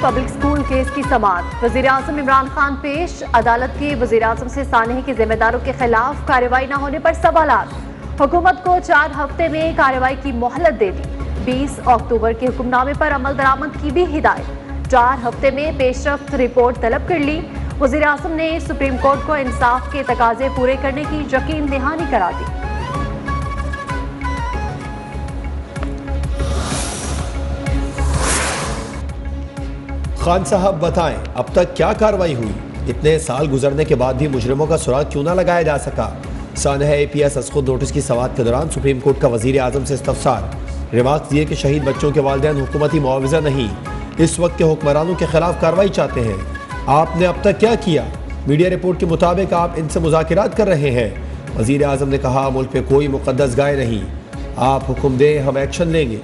Public school case की समाअत। वजीर आजम इमरान खान पेश। अदालत के वजीर आजम से सानही के जिम्मेदारों के खिलाफ कार्रवाई न होने पर सवालात। हुकूमत को 4 हफ्ते में कार्रवाई की मोहलत दे दी। 20 अक्टूबर के हुक्मनामे पर अमल दरामद की भी हिदायत। 4 हफ्ते में पेशरफ्त रिपोर्ट तलब कर ली। वजीर आजम ने सुप्रीम कोर्ट को इंसाफ के तकाजे पूरे करने की यकीन दहानी करा दी। खान साहब बताएं, अब तक क्या कार्रवाई हुई? इतने साल गुजरने के बाद भी मुजरिमों का सुराग क्यों ना लगाया जा सका? सानह APS असखुद नोटिस की समाअत के दौरान सुप्रीम कोर्ट का वजीर आजम से इस्तफसार। रिमार्क्स दिए कि शहीद बच्चों के वालिदैन हुकूमती मुआवजा नहीं, इस वक्त के हुक्मरानों के खिलाफ कार्रवाई चाहते हैं। आपने अब तक क्या किया? मीडिया रिपोर्ट के मुताबिक आप इनसे मुज़ाकिरात कर रहे हैं। वजीर आजम ने कहा, मुल्क पे कोई मुकद्दस गाय नहीं, आप हुक्म दें, हम एक्शन लेंगे।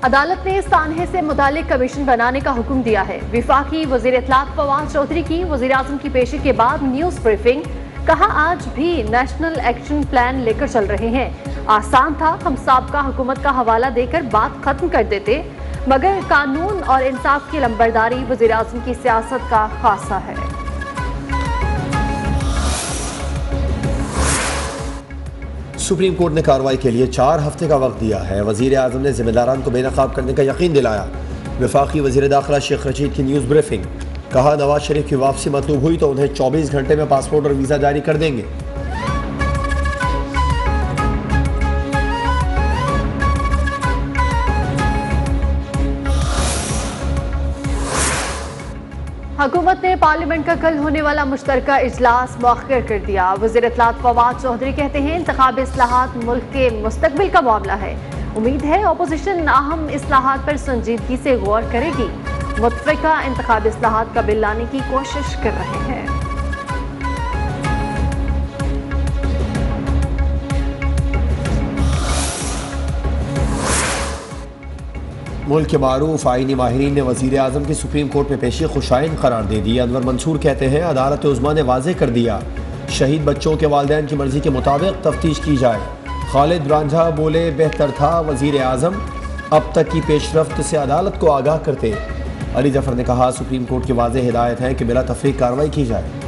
अदालत ने सानहे से मुतालिक कमीशन बनाने का हुक्म दिया है। विफाकी वजीर इत्तलात फवाद चौधरी की वजीर आजम की पेशी के बाद न्यूज ब्रीफिंग। कहा, आज भी नेशनल एक्शन प्लान लेकर चल रहे हैं। आसान था हम साबका हुकूमत का हवाला देकर बात खत्म कर देते, मगर कानून और इंसाफ की लंबरदारी वजीर आजम की सियासत का खासा है। सुप्रीम कोर्ट ने कार्रवाई के लिए 4 हफ्ते का वक्त दिया है। वजीर आजम ने जिम्मेदारान को बेनकाब करने का यकीन दिलाया। वफाकी वजीर दाखिला शेख रशीद की न्यूज़ ब्रीफिंग। कहा, नवाज शरीफ की वापसी मतलूब हुई तो उन्हें 24 घंटे में पासपोर्ट और वीज़ा जारी कर देंगे। हुकूमत ने पार्लियामेंट का कल होने वाला मुश्तरका इजलास मौखर कर दिया। वज़ीर इत्तलात फवाद चौधरी कहते हैं, इंतखाबी इस्लाहात मुल्क के मुस्तकबिल का मामला है। उम्मीद है अपोजिशन अहम इस्लाहात पर संजीदगी से गौर करेगी। मुतफ़िका इंतखाबी इस्लाहात का बिल लाने की कोशिश कर रहे हैं। मुल्क के मारूफ आईनी माहिरीन ने वजीर आजम की सुप्रीम कोर्ट में पेशी खुशाइन करार दे दी। अनवर मंसूर कहते हैं, अदालत उज़्मा ने वाज़ेह कर दिया, शहीद बच्चों के वालिदैन की मर्जी के मुताबिक तफ्तीश की जाए। खालिद रांझा बोले, बेहतर था वजीर आजम अब तक की पेशरफ्त से अदालत को आगाह करते। अली जफर ने कहा, सुप्रीम कोर्ट की वाज़ेह हिदायत है कि बिला तफरीक कार्रवाई की जाए।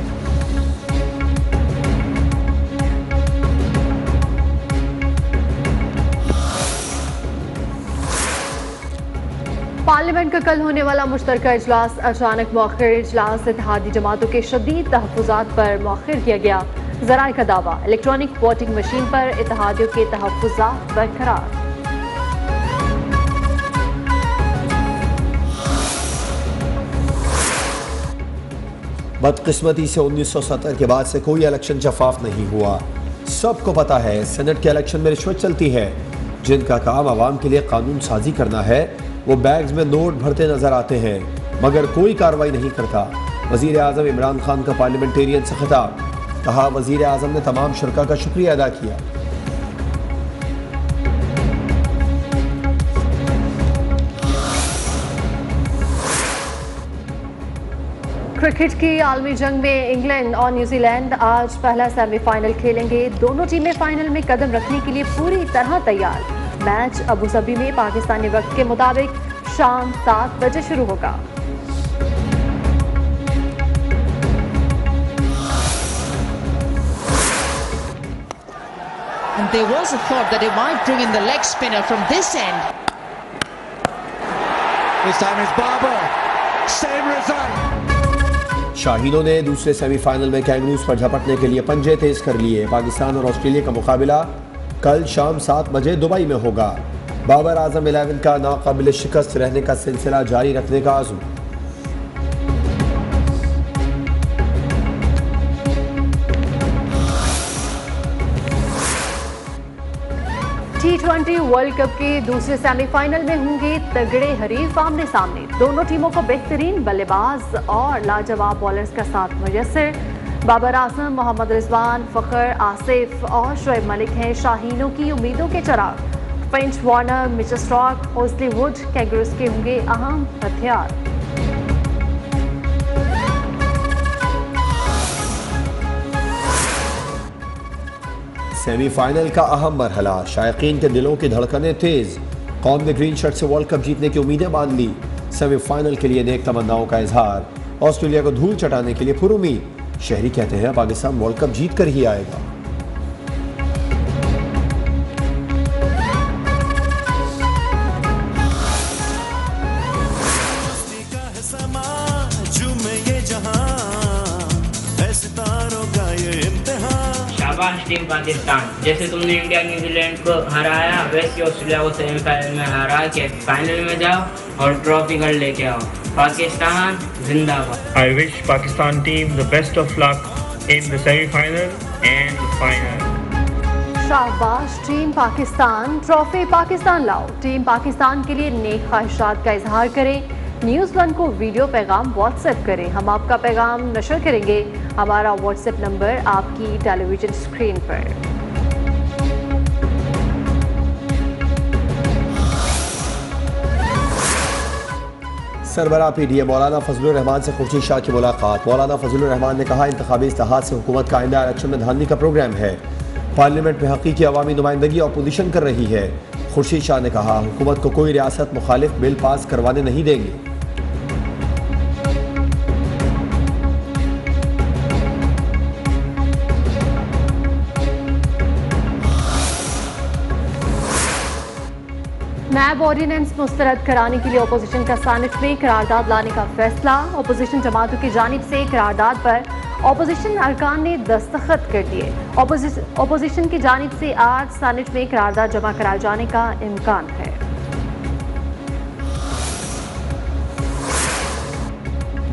पार्लियामेंट का कल होने वाला मुश्तरका इजलास अचानक मौखर। इजलास इत्तेहादी जमातों के शदीद तहफ़्फ़ुज़ात पर मौखर किया गया। ज़राए का दावा, इलेक्ट्रॉनिक वोटिंग मशीन पर इत्तेहादियों के तहफ़्फ़ुज़ात बरकरार। बदकिस्मती से 1970 के बाद से कोई इलेक्शन शफाफ नहीं हुआ। सबको पता है सेनेट के इलेक्शन में रिश्वत चलती है। जिनका काम आवाम के लिए कानून साजी करना है वो बैग्स में नोट भरते नजर आते हैं, मगर कोई कार्रवाई नहीं करता। वजीर आजम इमरान खान का पार्लियामेंटेरियन से खिताब। कहा, वजीर आजम ने तमाम शुरका का शुक्रिया अदा किया। क्रिकेट की आलमी जंग में इंग्लैंड और न्यूजीलैंड आज पहला सेमीफाइनल खेलेंगे। दोनों टीमें फाइनल में कदम रखने के लिए पूरी तरह तैयार। मैच अबू धाबी में पाकिस्तानी वक्त के मुताबिक शाम 7 बजे शुरू होगा। And there was a thought that he might bring in the leg spinner from this end. This time it's Barber. Same result. शाहीनों ने दूसरे सेमीफाइनल में कैंगरूज पर झपटने के लिए पंजे तेज कर लिए। पाकिस्तान और ऑस्ट्रेलिया का मुकाबला कल शाम 7 बजे दुबई में होगा। बाबर आजम 11 का नाकाबिल शिकस्त रहने का सिलसिला जारी रखने का आज़म। T20 वर्ल्ड कप के दूसरे सेमीफाइनल में होंगे तगड़े हरीफ आमने सामने। दोनों टीमों को बेहतरीन बल्लेबाज और लाजवाब बॉलर्स का साथ मुयस्सर। बाबर आजम, मोहम्मद रिजवान, फ़खर, आसिफ और शोएब मलिक हैं शाहीनों की उम्मीदों के चराग। फ्रेंच Warner, Mitchell Starc, Hazlewood kangaroos के होंगे अहम हथियार। सेमीफाइनल का अहम मरहला, शायकीन के दिलों की धड़कनें तेज। कौम ने ग्रीन शर्ट से वर्ल्ड कप जीतने की उम्मीदें बांध ली। सेमीफाइनल के लिए नेक तमन्नाओं का इजहार। ऑस्ट्रेलिया को धूल चटाने के लिए पुरुमीद। शहरी कहते हैं पाकिस्तान वर्ल्ड कप जीत कर ही आएगा। शाबाश टीम पाकिस्तान, जैसे तुमने इंडिया न्यूजीलैंड को हराया वैसे ऑस्ट्रेलिया को सेमीफाइनल में हरा के फाइनल में जाओ और ट्रॉफी कर लेके आओ। पाकिस्तान जिंदाबाद। I wish Pakistan team the best of luck in the semi-final and the final. शाबाश टीम पाकिस्तान, ट्रॉफी पाकिस्तान लाओ। टीम पाकिस्तान के लिए नेक ख्वाहिशात का इजहार करें। न्यूज़ 1 को वीडियो पैगाम व्हाट्सएप करें, हम आपका पैगाम नशर करेंगे। हमारा व्हाट्सएप नंबर आपकी टेलीविजन स्क्रीन पर। सरबराह पीडीए मौलाना फजलुर रहमान से खुर्शीद शाह की मुलाकात। मौलाना फजलुर रहमान ने कहा, इंतखाबी इस्लाहात से हुकूमत का आइंदा इलेक्शन में धांधली का प्रोग्राम है। पार्लियामेंट में हकीकी अवामी नुमाइंदगी अपोजिशन कर रही है। खुर्शीद शाह ने कहा, हुकूमत को कोई रियासत मुखालिफ बिल पास करवाने नहीं देंगे। नैब ऑर्डिनेंस मुस्तरद कराने के लिए अपोजिशन का सेनेट में करारदाद लाने का फैसला। अपोजिशन जमातों की जानिब से करारदाद पर अपोजिशन अरकान ने दस्तखत कर दिए। अपोजिशन की जानिब से आज सेनेट में करारदाद जमा कराए जाने का इम्कान है।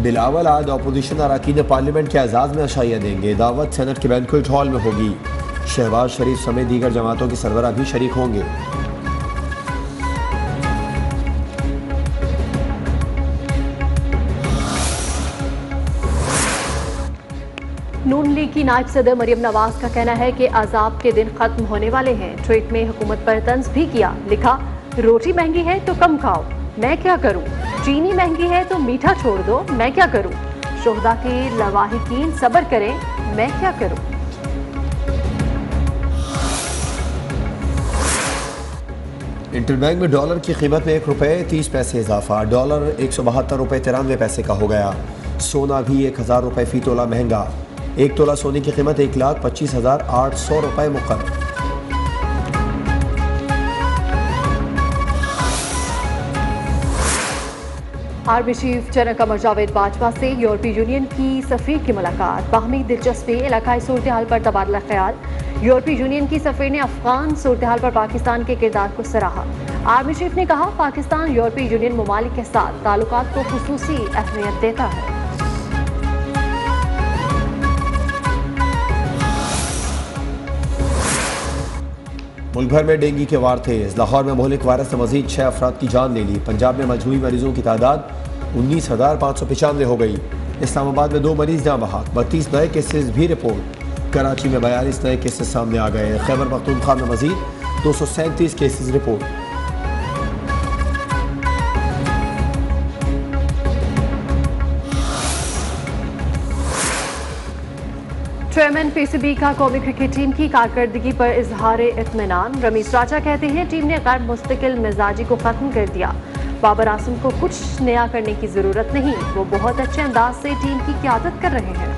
बिलावल आज अपोजिशन अरकान पार्लियामेंट के एजाज में अशाइया देंगे। दावत सेनेट के बैंक्वेट हॉल में होगी। शहबाज शरीफ समेत दीगर जमातों के सरबराह भी शरीक होंगे। नून लीग की नायब सदर मरियम नवाज का कहना है कि अजाब के दिन खत्म होने वाले हैं। ट्वीट में हुकूमत पर तंज भी किया, लिखा, रोटी महंगी है तो कम खाओ, मैं क्या करूं। चीनी महंगी है तो मीठा छोड़ दो, मैं क्या करूं। शोहदा के लवाहिकीन सब्र करें, मैं क्या करूं। इंटरबैंक में डॉलर की कीमत में 1 रुपये 30 पैसे इजाफा। डॉलर 172 रुपये 93 पैसे का हो गया। सोना भी 1000 रुपये फी तोला महंगा। 1 तोला सोने की कीमत 1,25,800 रुपये मुकर्रर। Army chief general Qamar Javed Bajwa से यूरोपीय यूनियन की सफीर की मुलाकात। बाहमी दिलचस्पी, इलाकाई सूरत हाल पर तबादला ख्याल। यूरोपीय यूनियन की सफीर ने अफगान सूरत हाल पर पाकिस्तान के किरदार को सराहा। आर्मी चीफ ने कहा, पाकिस्तान यूरोपीय यूनियन ममालिक के साथ ताल्लुकात को खुसूसी अहमियत देता है। मुल्क भर में डेंगू के वार तेज। लाहौर में मोहलिक वायरस से मजीद 6 अफराद की जान ले ली। पंजाब में मजमूई मरीजों की तादाद 19,595 हो गई। इस्लामाबाद में 2 मरीज जाँ बहक। 32 नए केसेस भी रिपोर्ट। कराची में 42 नए केसेस सामने आ गए। खैबर पख्तूनख्वा में मजीद 237 केसेस रिपोर्ट। चेयरमैन पीसीबी का कौमी क्रिकेट टीम की कारकर्दगी पर इजहार इत्मीनान। रमीज राजा कहते हैं, टीम ने गैर मुस्तकिल मिजाजी को खत्म कर दिया। बाबर आजम को कुछ नया करने की जरूरत नहीं, वो बहुत अच्छे अंदाज से टीम की क़यादत कर रहे हैं।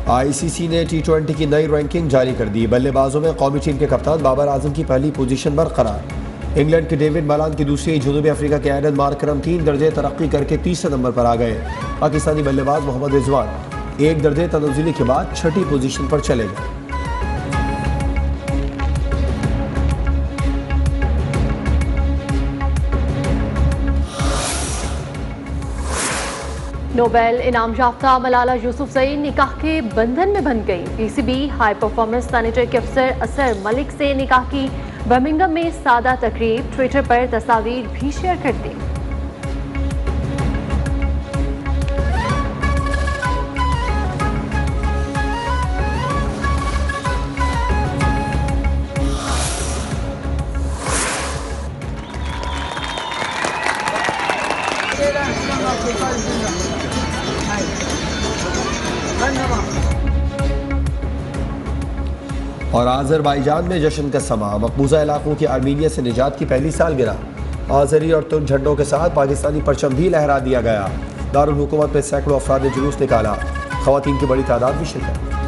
आईसीसी ने T20 की नई रैंकिंग जारी कर दी। बल्लेबाजों में कौमी टीम के कप्तान बाबर आजम की पहली पोजीशन बरकरार। इंग्लैंड के डेविड मलान की दूसरी, जनूबी अफ्रीका के एडन मार्करम 3 दर्जे तरक्की करके तीसरे नंबर पर आ गए। पाकिस्तानी बल्लेबाज मोहम्मद रिजवान 1 दर्जे तनज़्ज़ुली के बाद 6ठी पोजीशन पर चले गए। नोबेल इनाम याफ्ता मलाला यूसुफजई निकाह के बंधन में बंध गई। पीसीबी हाई परफॉर्मेंस मैनेजर के अफसर असर मलिक से निकाह की बर्मिंघम में सादा तकरीब। ट्विटर पर तस्वीर भी शेयर कर दी। और आज़रबाईजान में जश्न का समा, मकबूजा इलाकों की आर्मीनिया से निजात की पहली सालगिरह। आज़री और तुर्क झंडों के साथ पाकिस्तानी परचम भी लहरा दिया गया। दारुल हुकूमत में सैकड़ों अफराद ने जुलूस निकाला, खवातीन की बड़ी तादाद में शिरकत।